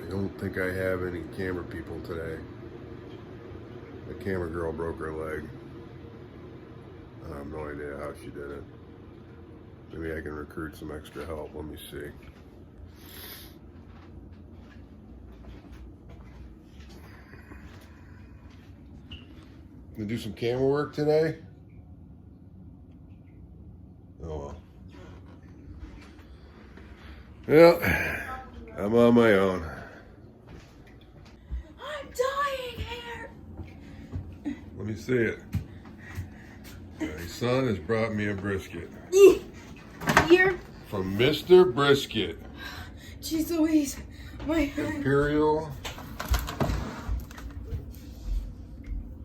I don't think I have any camera people today. The camera girl broke her leg. I have no idea how she did it. Maybe I can recruit some extra help. Let me see. Gonna do some camera work today? Oh well. Well, I'm on my own. I'm dying here. Let me see it. My son has brought me a brisket. Here? From Mr. Brisket. Jeez Louise. My Imperial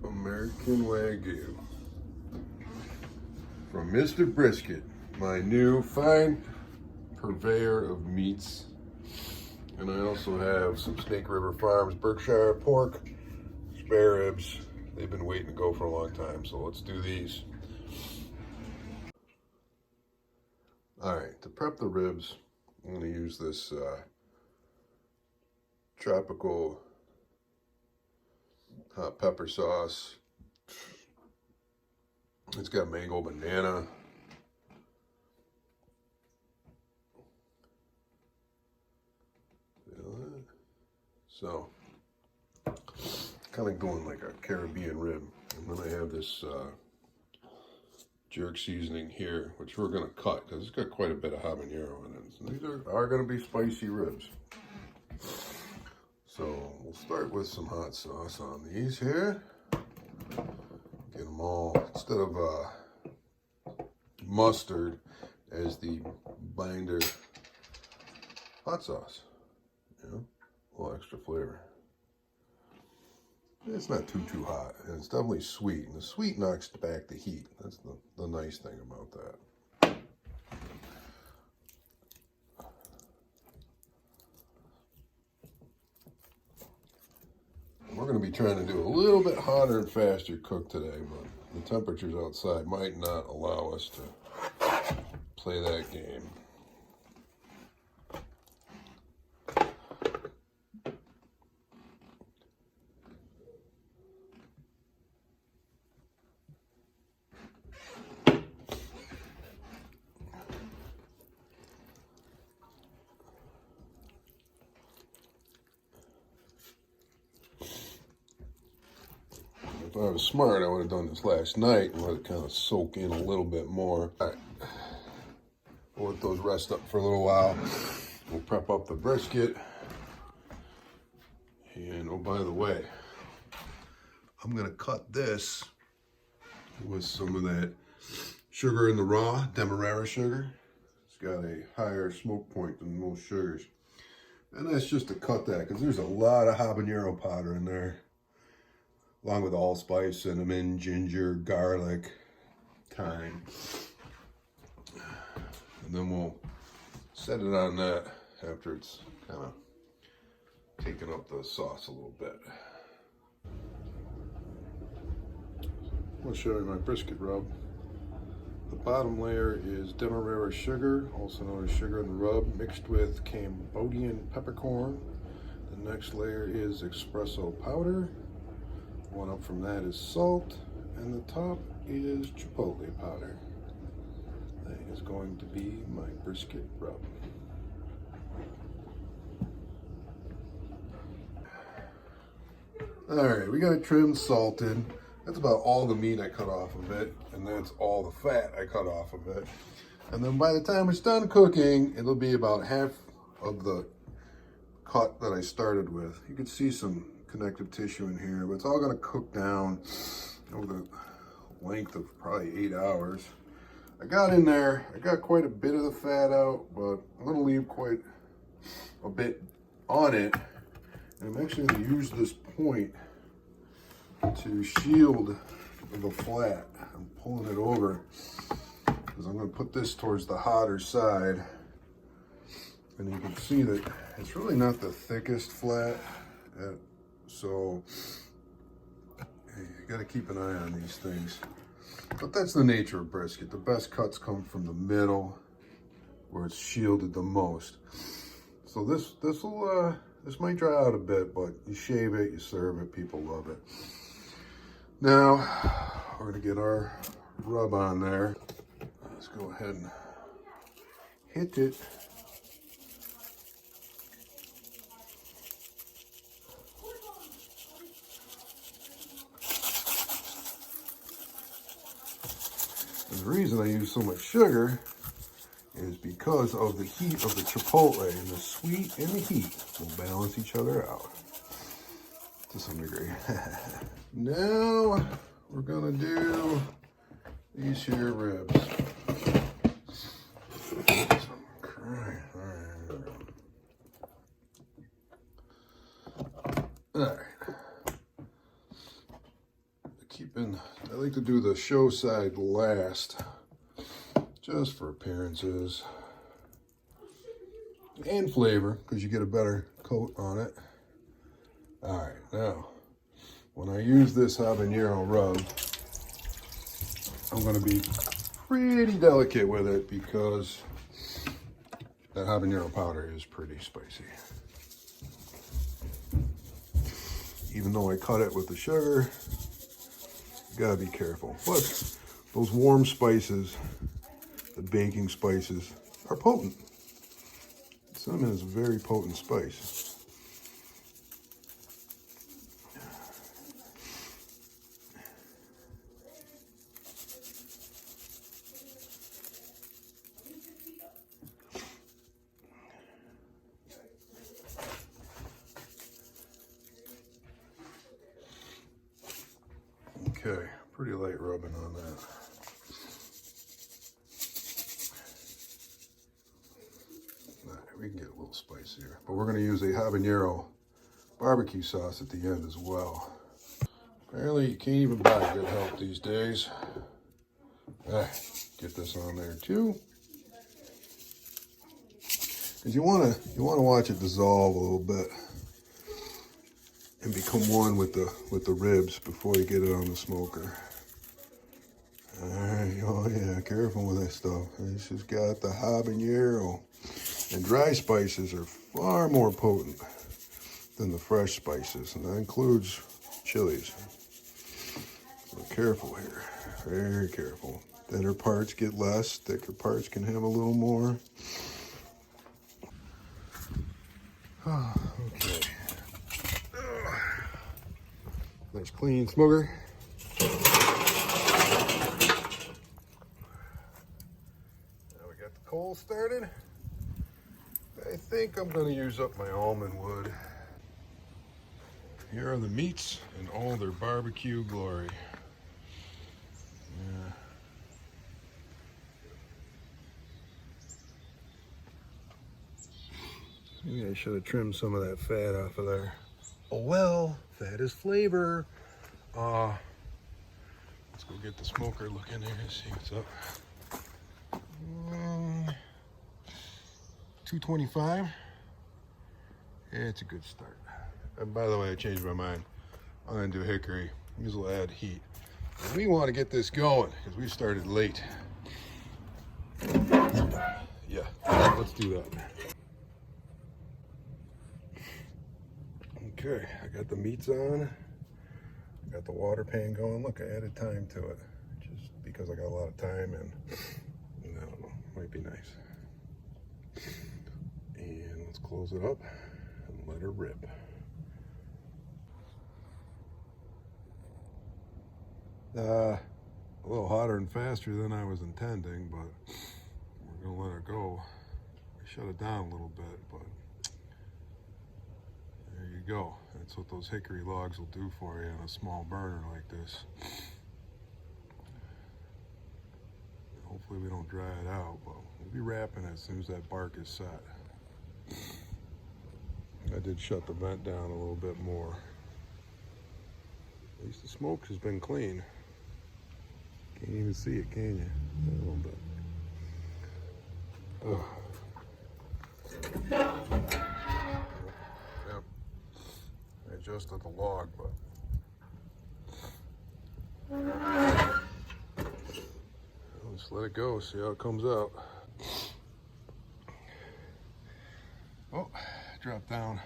American Wagyu. From Mr. Brisket, my new fine purveyor of meats. And I also have some Snake River Farms Berkshire pork, spare ribs. They've been waiting to go for a long time, so let's do these. All right, to prep the ribs, I'm going to use this tropical hot pepper sauce. It's got mango banana. So, kind of going like a Caribbean rib. And then I have this jerk seasoning here, which we're going to cut because it's got quite a bit of habanero in it. So these are going to be spicy ribs. So we'll start with some hot sauce on these here. Get them all, instead of mustard as the binder, hot sauce. You know, a little extra flavor. It's not too hot, and it's definitely sweet. And the sweet knocks back the heat. That's the nice thing about that. We're going to be trying to do a little bit hotter and faster cook today, but the temperatures outside might not allow us to play that game. If I was smart, I would have done this last night and let it kind of soak in a little bit more. All right. We'll let those rest up for a little while. We'll prep up the brisket. And oh, by the way, I'm going to cut this with some of that sugar in the raw, Demerara sugar. It's got a higher smoke point than most sugars. And that's just to cut that because there's a lot of habanero powder in there, along with allspice, cinnamon, ginger, garlic, thyme. And then we'll set it on that after it's kind of taken up the sauce a little bit. I'll show you my brisket rub. The bottom layer is Demerara sugar, also known as sugar in the rub, mixed with Cambodian peppercorn. The next layer is espresso powder. One up from that is salt, and the top is chipotle powder. That is going to be my brisket rub. All right, we got it trimmed, salted. That's about all the meat I cut off of it, and that's all the fat I cut off of it. And then by the time it's done cooking, it'll be about half of the cut that I started with. You can see some connective tissue in here, but it's all going to cook down over the length of probably 8 hours. I got in there, I got quite a bit of the fat out, but I'm going to leave quite a bit on it. And I'm actually going to use this point to shield the flat. I'm pulling it over because I'm going to put this towards the hotter side. And you can see that it's really not the thickest flat. So you got to keep an eye on these things. But that's the nature of brisket. The best cuts come from the middle where it's shielded the most. So this might dry out a bit, but you shave it, you serve it, people love it. Now we're gonna get our rub on there. Let's go ahead and hit it. And the reason I use so much sugar is because of the heat of the chipotle, and the sweet and the heat will balance each other out to some degree. Now we're gonna do these here ribs. All right. I like to do the show side last, just for appearances and flavor, because you get a better coat on it. All right, now when I use this habanero rub, I'm going to be pretty delicate with it because that habanero powder is pretty spicy. Even though I cut it with the sugar, you gotta be careful. But those warm spices, the baking spices, are potent. Cinnamon is a very potent spice. Okay, pretty light rubbing on that. All right, we can get a little spicier, but we're going to use a habanero barbecue sauce at the end as well. Apparently you can't even buy good help these days. All right, get this on there too. Because you want to watch it dissolve a little bit and become one with the ribs before you get it on the smoker. All right, oh yeah, careful with that stuff. This has got the habanero, and dry spices are far more potent than the fresh spices, and that includes chilies. So careful here, very careful. Thinner parts get less, thicker parts can have a little more. Okay. Nice clean smoker. Now we got the coal started. I think I'm going to use up my almond wood. Here are the meats in all their barbecue glory. Yeah. Maybe I should have trimmed some of that fat off of there. Oh well, fat is flavor. Let's go get the smoker looking here and see what's up. 225. Yeah, it's a good start. And by the way, I changed my mind. I'm gonna do hickory. These will add heat. And we want to get this going because we started late. Yeah, let's do that. Okay, I got the meats on. I got the water pan going. Look, I added time to it just because I got a lot of time, and I don't know, might be nice. And let's close it up and let her rip. A little hotter and faster than I was intending, but we're gonna let her go. I shut it down a little bit, but there you go. That's what those hickory logs will do for you on a small burner like this. Hopefully we don't dry it out, but we'll be wrapping it as soon as that bark is set. I did shut the vent down a little bit more. At least the smoke has been clean. Can't even see it, can you? A little bit. Oh. Yep. I adjusted the log, but just let it go, see how it comes out. Oh, drop down.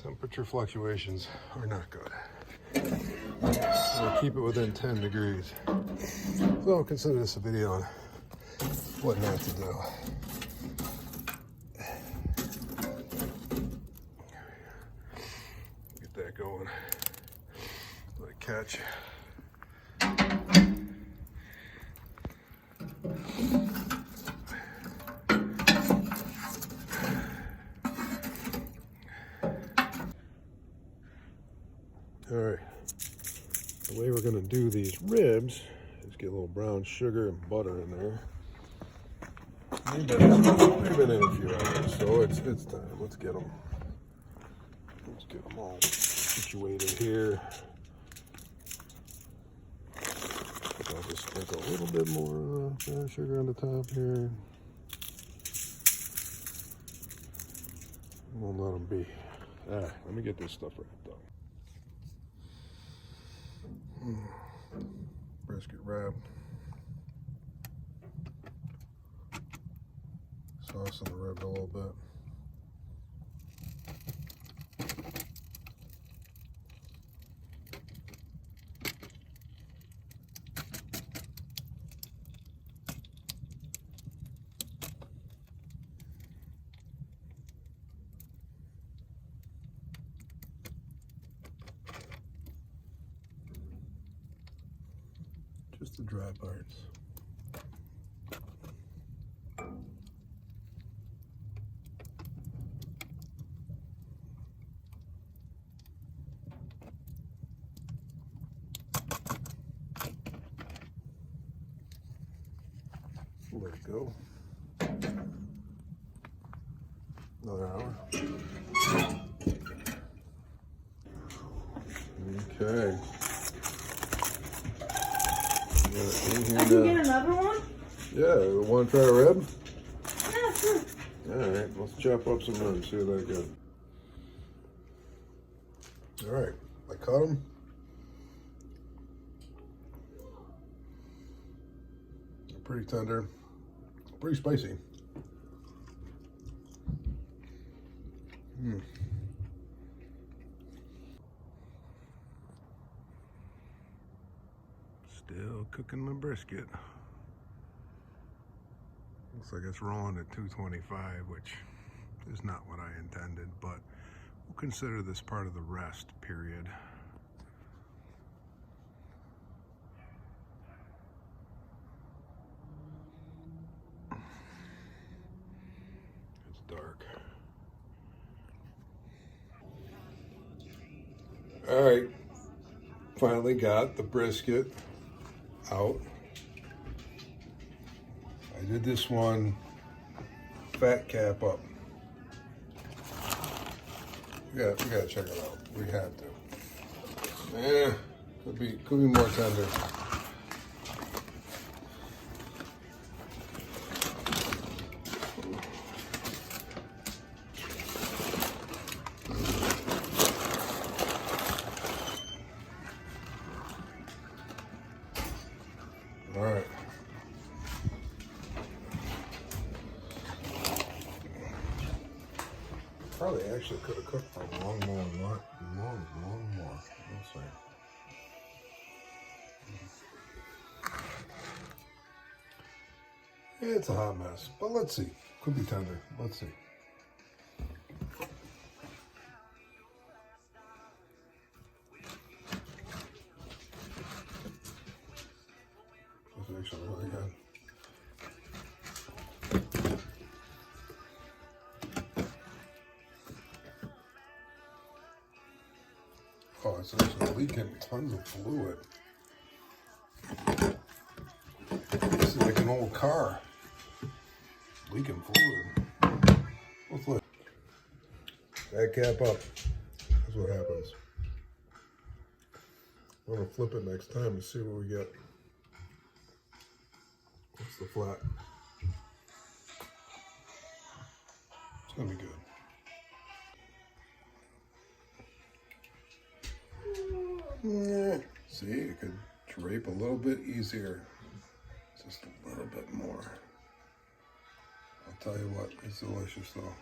Temperature fluctuations are not good. So keep it within 10 degrees. So consider this a video on what not to do. Get that going. Let it catch. All right, the way we're gonna do these ribs is get a little brown sugar and butter in there. We've been in a few hours, so it's time. Let's get them all situated here. I'll just sprinkle a little bit more brown sugar on the top here. We'll let them be. All right, let me get this stuff wrapped up. Brisket wrap. Sauce on the rib a little bit. Just the dry parts. Let it go. Another hour. Okay. I can get another one? Yeah, want to try a rib? Yeah, sure. Alright, let's chop up some ribs, see what they got. Alright, I cut them. They're pretty tender, pretty spicy. Still cooking my brisket. Looks like it's rolling at 225, which is not what I intended, but we'll consider this part of the rest period. It's dark. All right, finally got the brisket out. I did this one fat cap up. We gotta check it out. We have to. Could be more tender. All right. Probably actually could have cooked for a long more. Let's see. It's a hot mess, but let's see. Could be tender. Let's see. That's actually really good. Oh, it's actually leaking tons of fluid. This is like an old car. Leaking fluid. Let's look. That cap up. That's what happens. I'm gonna flip it next time to see what we get. That's the flat. It's gonna be good. Yeah. See, it could drape a little bit easier. Just a little bit more. I'll tell you what, it's delicious though.